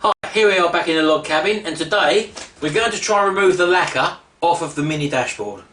Hi, here we are back in the log cabin, and today we're going to try and remove the lacquer off of the mini dashboard.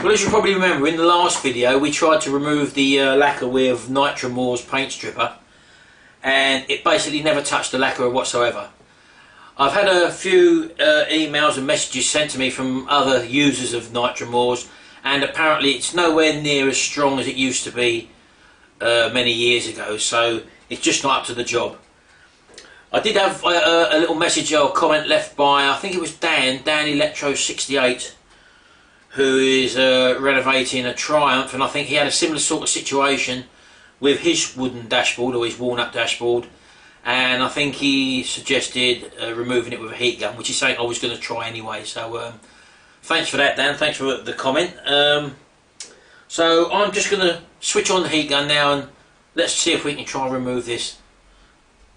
Well, as you probably remember, in the last video we tried to remove the lacquer with Nitromore's paint stripper, and it basically never touched the lacquer whatsoever. I've had a few emails and messages sent to me from other users of Nitromore's, and apparently it's nowhere near as strong as it used to be many years ago, so it's just not up to the job. I did have a little message or comment left by, I think it was Dan Electro 68, who is renovating a Triumph, and I think he had a similar sort of situation with his wooden dashboard, or his walnut dashboard, and I think he suggested removing it with a heat gun, which is something I was going to try anyway. So thanks for that, Dan, thanks for the comment. So I'm just going to switch on the heat gun now, and let's see if we can try and remove this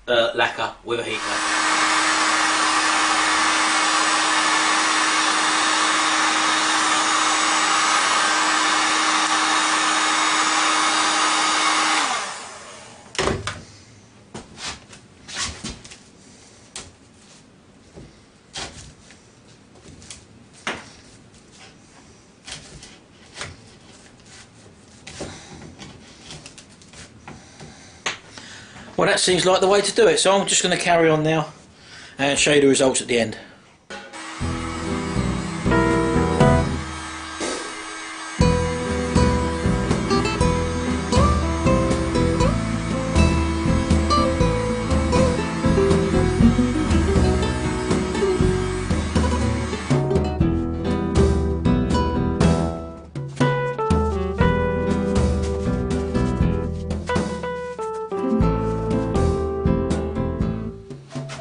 lacquer with a heat gun. Well, that seems like the way to do it, so I'm just going to carry on now and show you the results at the end.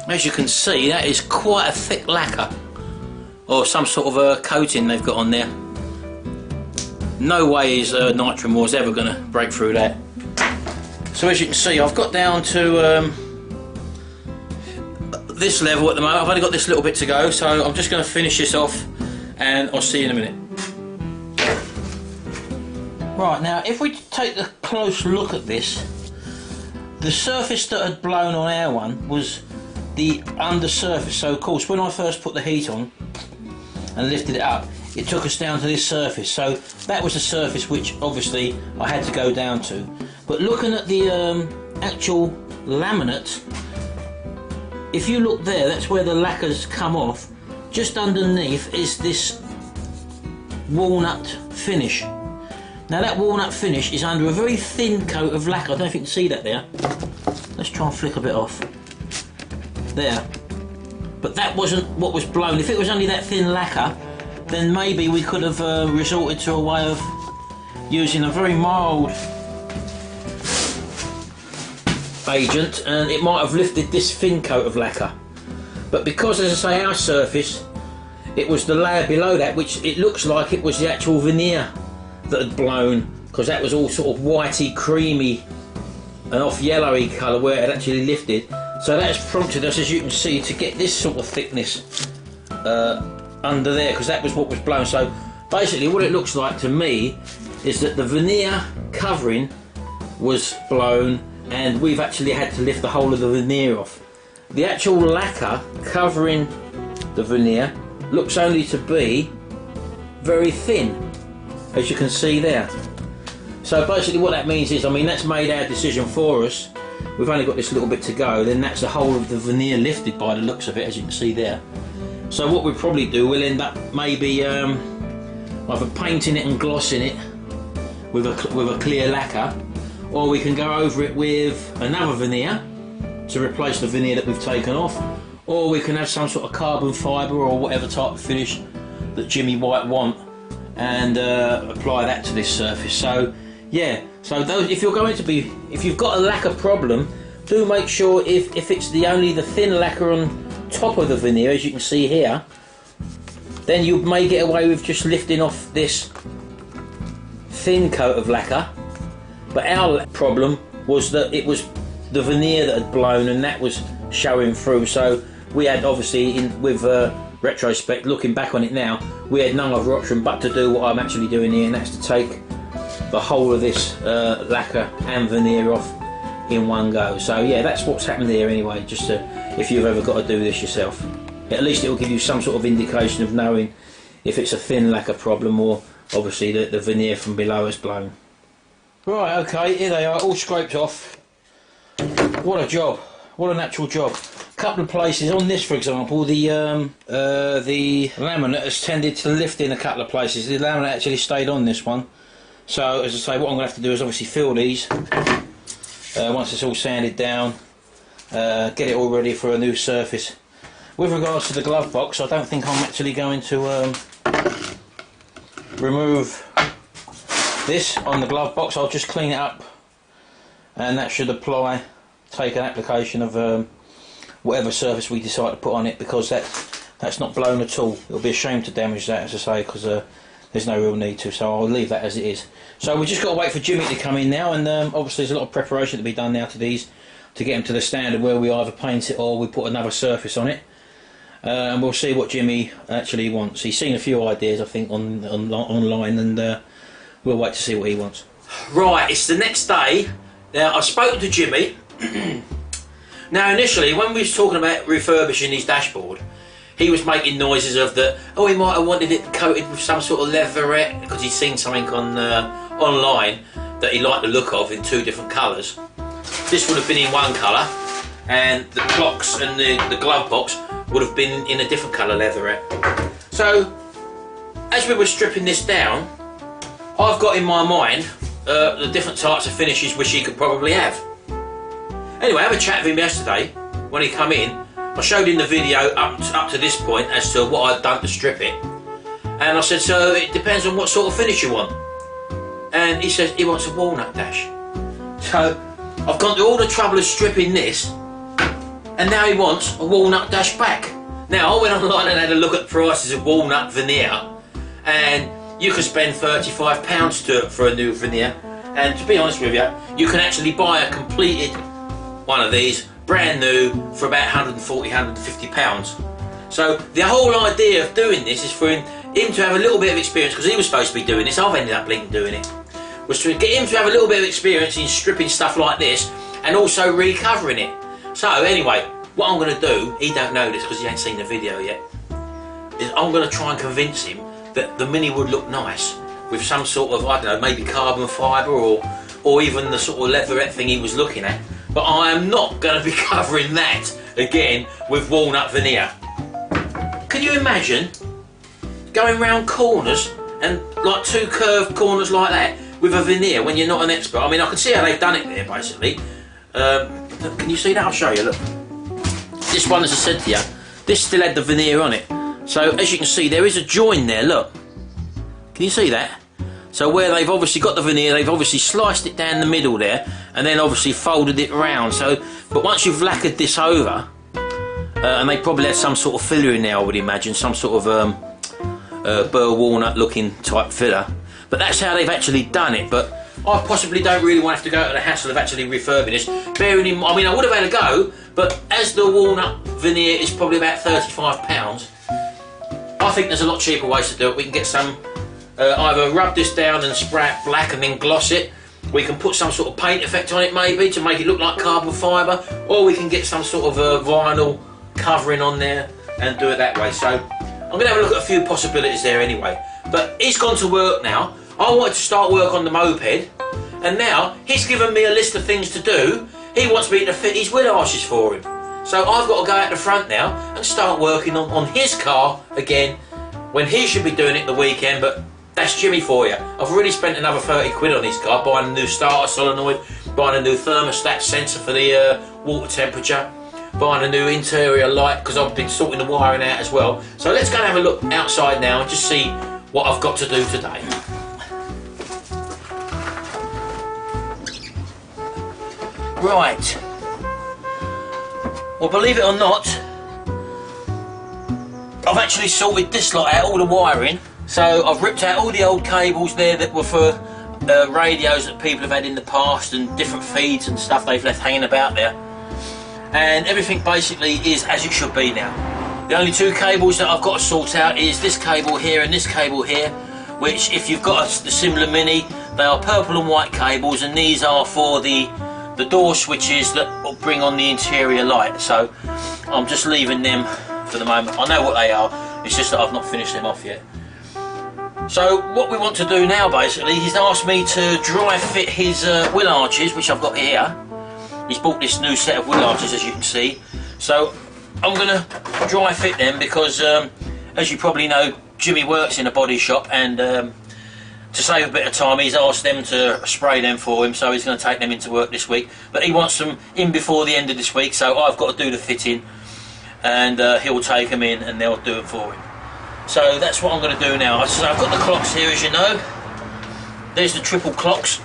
As you can see, that is quite a thick lacquer, or some sort of a coating they've got on there. No way is Nitromore's ever going to break through that. So as you can see, I've got down to this level at the moment. I've only got this little bit to go, so I'm just going to finish this off and I'll see you in a minute. Right, now if we take a close look at this, the surface that had blown on our one was the undersurface. So of course when I first put the heat on and lifted it up, it took us down to this surface, so that was the surface which obviously I had to go down to. But looking at the actual laminate, if you look there, that's where the lacquer's come off. Just underneath is this walnut finish. Now that walnut finish is under a very thin coat of lacquer. I don't know if you can see that there. Let's try and flick a bit off. There, but that wasn't what was blown. If it was only that thin lacquer, then maybe we could have resorted to a way of using a very mild agent, and it might have lifted this thin coat of lacquer. But because, as I say, our surface, it was the layer below that, which it looks like it was the actual veneer that had blown, because that was all sort of whitey, creamy and off yellowy colour where it had actually lifted. So that's prompted us, as you can see, to get this sort of thickness under there, because that was what was blown. So basically what it looks like to me is that the veneer covering was blown, and we've actually had to lift the whole of the veneer off. The actual lacquer covering the veneer looks only to be very thin, as you can see there. So basically what that means is, I mean, that's made our decision for us. We've only got this little bit to go, then that's the whole of the veneer lifted by the looks of it, as you can see there. So what we'll probably do, we'll end up maybe either painting it and glossing it with a clear lacquer, or we can go over it with another veneer to replace the veneer that we've taken off, or we can have some sort of carbon fibre or whatever type of finish that Jimmy might want, and apply that to this surface. So yeah, so those, if you've got a lacquer problem, do make sure if it's only the thin lacquer on top of the veneer, as you can see here, then you may get away with just lifting off this thin coat of lacquer. But our problem was that it was the veneer that had blown, and that was showing through. So we had, obviously, with retrospect, looking back on it now, we had no other option but to do what I'm actually doing here, and that's to take the whole of this lacquer and veneer off in one go. So yeah, that's what's happened here anyway, just if you've ever got to do this yourself. At least it will give you some sort of indication of knowing if it's a thin lacquer problem or obviously the veneer from below has blown. Right, okay, here they are, all scraped off. What a job, what an actual job. A couple of places on this, for example, the laminate has tended to lift in a couple of places. The laminate actually stayed on this one. So as I say, what I'm going to have to do is obviously fill these once it's all sanded down, get it all ready for a new surface. With regards to the glove box, I don't think I'm actually going to remove this on the glove box. I'll just clean it up, and that should apply, take an application of whatever surface we decide to put on it, because that's not blown at all. It'll be a shame to damage that, as I say, because there's no real need to, so I'll leave that as it is. So we just got to wait for Jimmy to come in now, and obviously there's a lot of preparation to be done now to these, to get them to the standard where we either paint it or we put another surface on it. And we'll see what Jimmy actually wants. He's seen a few ideas, I think, online, and we'll wait to see what he wants. Right, it's the next day. Now, I've spoken to Jimmy. Now, initially, when we was talking about refurbishing his dashboard, he was making noises of that, oh, he might have wanted it coated with some sort of leatherette, because he'd seen something on online that he liked the look of in 2 different colours. This would have been in one colour, and the clocks and the glove box would have been in a different colour leatherette. So, as we were stripping this down, I've got in my mind the different types of finishes which he could probably have. Anyway, I had a chat with him yesterday when he come in. I showed him the video up to this point as to what I'd done to strip it, and I said, so it depends on what sort of finish you want. And he says he wants a walnut dash. So I've gone through all the trouble of stripping this, and now he wants a walnut dash back. Now, I went online and had a look at the prices of walnut veneer, and you can spend £35 for a new veneer, and to be honest with you, you can actually buy a completed one of these brand new for about £140, £150. So the whole idea of doing this is for him to have a little bit of experience, because he was supposed to be doing this, I've ended up blinking doing it, was to get him to have a little bit of experience in stripping stuff like this and also recovering it. So anyway, what I'm going to do, he don't know this because he ain't seen the video yet, is I'm going to try and convince him that the Mini would look nice with some sort of, I don't know, maybe carbon fibre or even the sort of leatherette thing he was looking at. But I am not going to be covering that again with walnut veneer. Can you imagine going round corners and like 2 curved corners like that with a veneer when you're not an expert? I mean, I can see how they've done it there basically. Can you see that? I'll show you, look. This one, as I said to you, this still had the veneer on it. So as you can see, there is a join there, look. Can you see that? So where they've obviously got the veneer, they've obviously sliced it down the middle there, and then obviously folded it round. So, but once you've lacquered this over, and they probably had some sort of filler in there, I would imagine, some sort of burr walnut looking type filler. But that's how they've actually done it. But I possibly don't really want to have to go to the hassle of actually refurbing this. Bearing in mind, I mean, I would have had a go, but as the walnut veneer is probably about £35, I think there's a lot cheaper ways to do it. We can get some, either rub this down and spray it black and then gloss it. We can put some sort of paint effect on it maybe to make it look like carbon fibre, or we can get some sort of vinyl covering on there and do it that way. So I'm going to have a look at a few possibilities there anyway. But he's gone to work now. I wanted to start work on the moped, and now he's given me a list of things to do. He wants me to fit his wheel arches for him. So I've got to go out the front now and start working on his car again, when he should be doing it the weekend. But that's Jimmy for you. I've already spent another 30 quid on his car, buying a new starter solenoid, buying a new thermostat sensor for the water temperature, buying a new interior light, because I've been sorting the wiring out as well. So let's go and have a look outside now and just see what I've got to do today. Right. Well, believe it or not, I've I've actually sorted this lot out, all the wiring. So I've ripped out all the old cables there that were for radios that people have had in the past and different feeds and stuff they've left hanging about there. And everything basically is as it should be now. The only two cables that I've got to sort out is this cable here and this cable here, which if you've got the similar Mini, they are purple and white cables, and these are for the door switches that will bring on the interior light. So I'm just leaving them for the moment. I know what they are, it's just that I've not finished them off yet. So what we want to do now basically, he's asked me to dry fit his wheel arches, which I've got here. He's bought this new set of wheel arches, as you can see. So I'm going to dry fit them because as you probably know, Jimmy works in a body shop, and to save a bit of time he's asked them to spray them for him, so he's going to take them into work this week. But he wants them in before the end of this week, so I've got to do the fitting, and he'll take them in and they'll do it for him. So that's what I'm going to do now. So I've got the clocks here, as you know. There's the triple clocks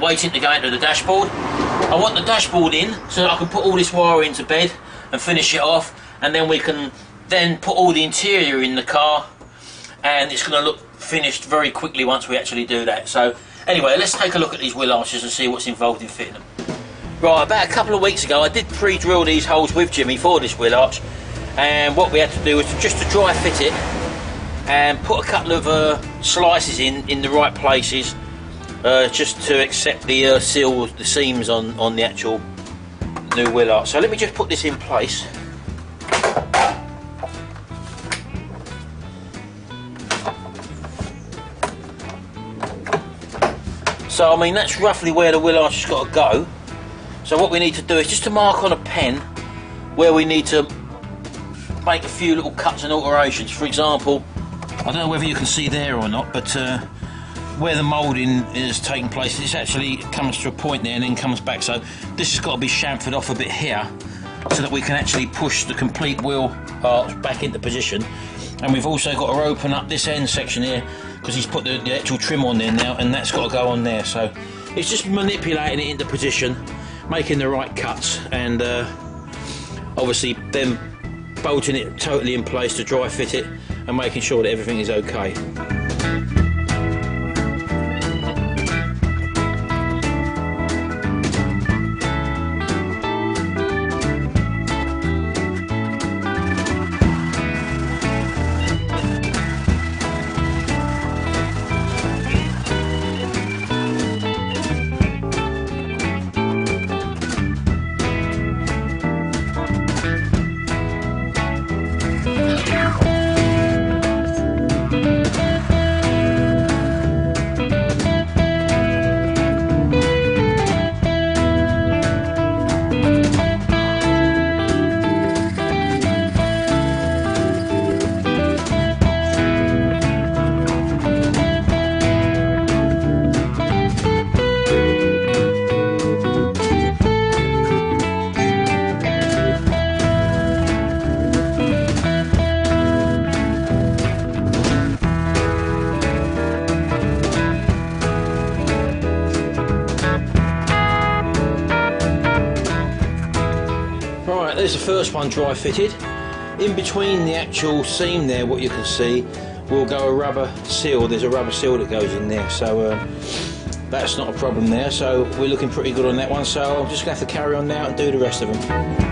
waiting to go into the dashboard. I want the dashboard in so that I can put all this wire into bed and finish it off, and then we can then put all the interior in the car, and it's going to look finished very quickly once we actually do that. So anyway, let's take a look at these wheel arches and see what's involved in fitting them. Right, about a couple of weeks ago I did pre-drill these holes with Jimmy for this wheel arch, and what we had to do was just to dry fit it and put a couple of slices in the right places, just to accept the seals, the seams on the actual new wheel arch. So let me just put this in place. So I mean, that's roughly where the wheel arch has got to go. So what we need to do is just to mark on a pen where we need to make a few little cuts and alterations. For example, I don't know whether you can see there or not, but where the moulding is taking place, it actually comes to a point there and then comes back. So this has got to be chamfered off a bit here so that we can actually push the complete wheel arch back into position. And we've also got to open up this end section here because he's put the actual trim on there now, and that's got to go on there. So it's just manipulating it into position, making the right cuts, and obviously then bolting it totally in place to dry fit it and making sure that everything is okay. There's the first one dry fitted. In between the actual seam there, what you can see, will go a rubber seal. There's a rubber seal that goes in there, so that's not a problem there. So we're looking pretty good on that one, so I'm just going to have to carry on now and do the rest of them.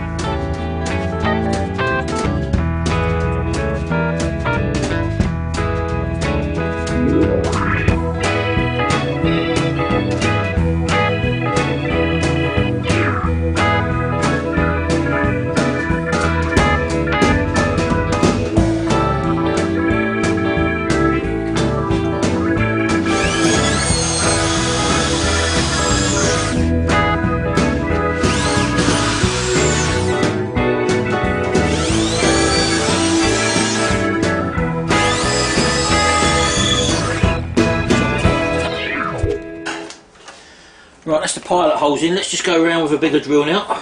Right, that's the pilot holes in. Let's just go around with a bigger drill now.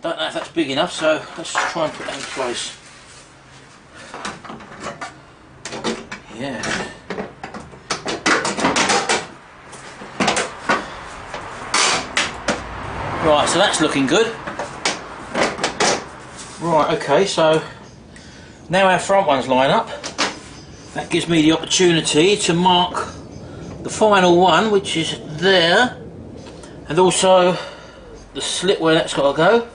don't know if that's big enough, so let's try and put that in place. Yeah. Right, so that's looking good. Right, okay, so now our front ones line up. That gives me the opportunity to mark the final one, which is there, and also the slit where that's got to go.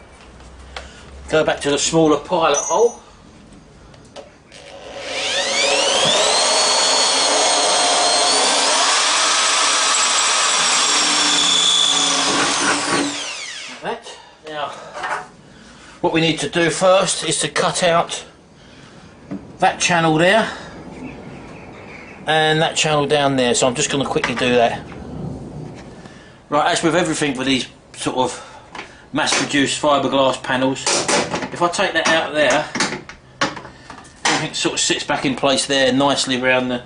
Go back to the smaller pilot hole. Like that. Now, what we need to do first is to cut out that channel there and that channel down there, so I'm just going to quickly do that. Right, as with everything with these sort of mass-produced fiberglass panels, if I take that out there, everything sort of sits back in place there nicely around the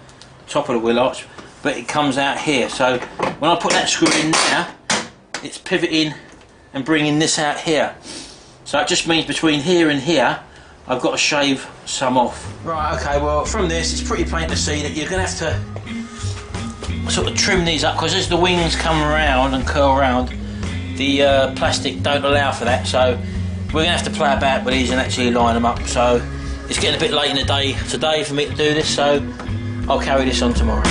top of the wheel arch, but it comes out here. So when I put that screw in there, it's pivoting and bringing this out here. So it just means between here and here, I've got to shave some off. Right, okay, well from this it's pretty plain to see that you're going to have to sort of trim these up, because as the wings come around and curl around, the plastic don't allow for that, so we're going to have to play about with these and actually line them up. So it's getting a bit late in the day today for me to do this, so I'll carry this on tomorrow.